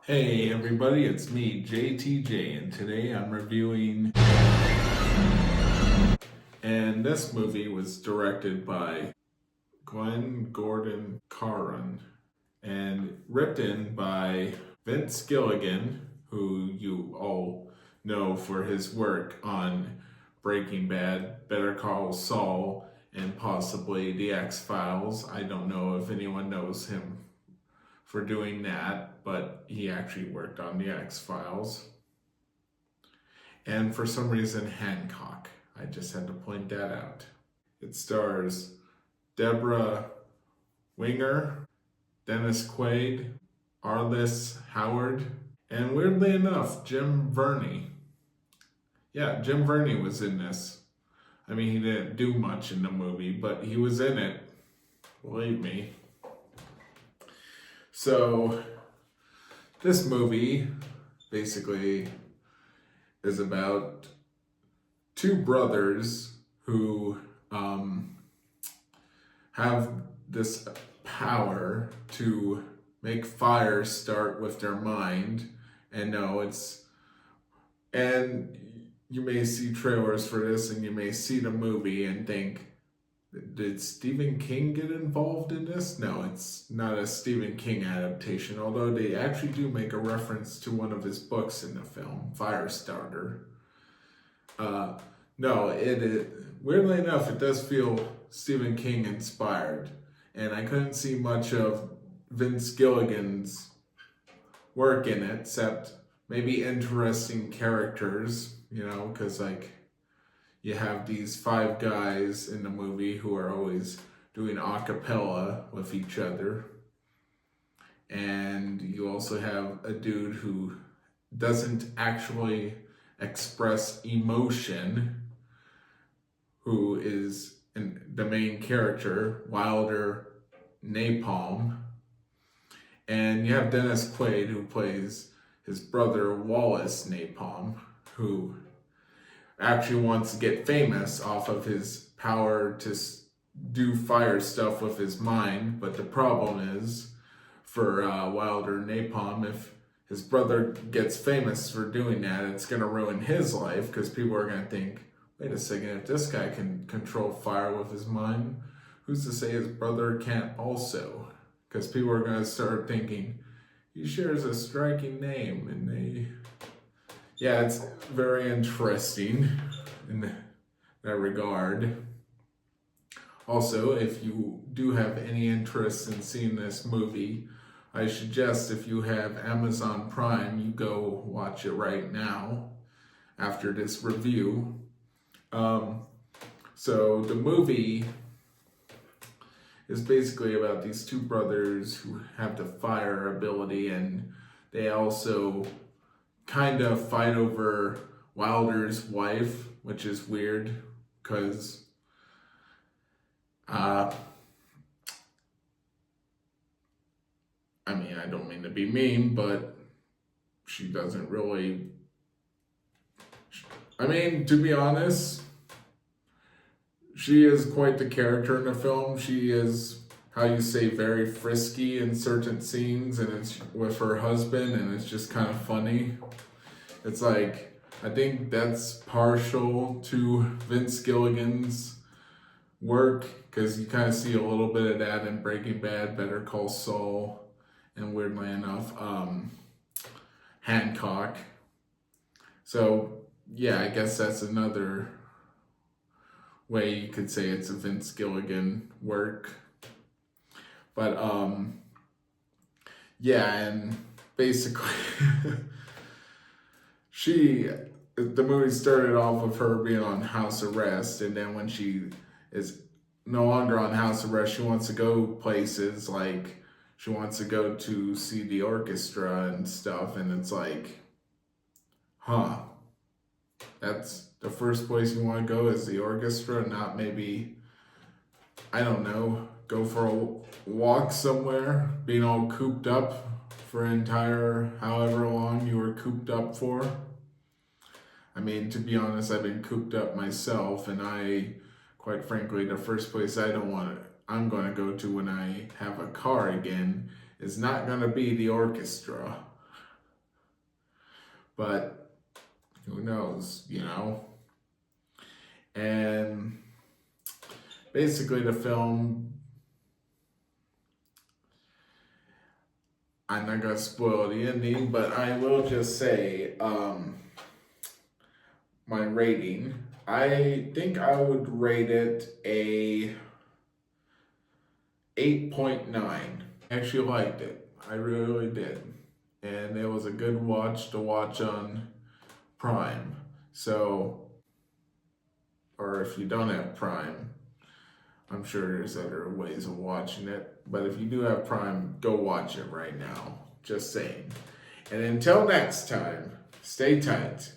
Hey everybody, it's me, JTJ, and today I'm reviewing. And this movie was directed by Glenn Gordon Caron and written by Vince Gilligan, who you all know for his work on Breaking Bad, Better Call Saul, and possibly The X-Files. I don't know if anyone knows him for doing that, but he actually worked on The X-Files. And for some reason, Hancock. I just had to point that out. It stars Deborah Winger, Dennis Quaid, Arliss Howard, and weirdly enough, Jim Varney. Yeah, Jim Varney was in this. I mean, he didn't do much in the movie, but he was in it. Believe me. So, this movie basically is about two brothers who have this power to make fires start with their mind. And you may see trailers for this and you may see the movie and think, did Stephen King get involved in this? No, it's not a Stephen King adaptation, although they actually do make a reference to one of his books in the film, Firestarter. No, weirdly enough, it does feel Stephen King inspired, and I couldn't see much of Vince Gilligan's work in it, except maybe interesting characters, because you have these five guys in the movie who are always doing a cappella with each other. And you also have a dude who doesn't actually express emotion, who is the main character, Wilder Napalm. And you have Dennis Quaid, who plays his brother Wallace Napalm, who actually wants to get famous off of his power to do fire stuff with his mind. But the problem is, for Wilder Napalm, if his brother gets famous for doing that, it's going to ruin his life, because people are going to think, wait a second, if this guy can control fire with his mind, who's to say his brother can't also? Because people are going to start thinking, he shares a striking name, and yeah, it's very interesting in that regard. Also, if you do have any interest in seeing this movie, I suggest if you have Amazon Prime, you go watch it right now after this review. So the movie is basically about these two brothers who have the fire ability, and they also kind of fight over Wilder's wife, which is weird because I don't mean to be mean, but she doesn't really, to be honest, she is quite the character in the film. She is, how you say, very frisky in certain scenes, and it's with her husband, and it's just kind of funny. It's like, I think that's partial to Vince Gilligan's work, because you kind of see a little bit of that in Breaking Bad, Better Call Saul, and weirdly enough, Hancock. So yeah, I guess that's another way you could say it's a Vince Gilligan work. But yeah, and basically the movie started off with her being on house arrest, and then when she is no longer on house arrest, she wants to go places, like she wants to go to see the orchestra and stuff, and it's like, that's the first place you want to go, is the orchestra, not maybe, I don't know, go for a walk somewhere, being all cooped up for entire however long you were cooped up for. To be honest, I've been cooped up myself, and quite frankly, the first place I'm going to go to when I have a car again is not going to be the orchestra. but who knows, you know? And basically the film, I'm not gonna spoil the ending, but I will just say, my rating. I think I would rate it a 8.9. I actually liked it. I really did. And it was a good watch to watch on Prime. So, or if you don't have Prime, I'm sure there's other ways of watching it. But if you do have Prime, go watch it right now. Just saying. And until next time, stay tight.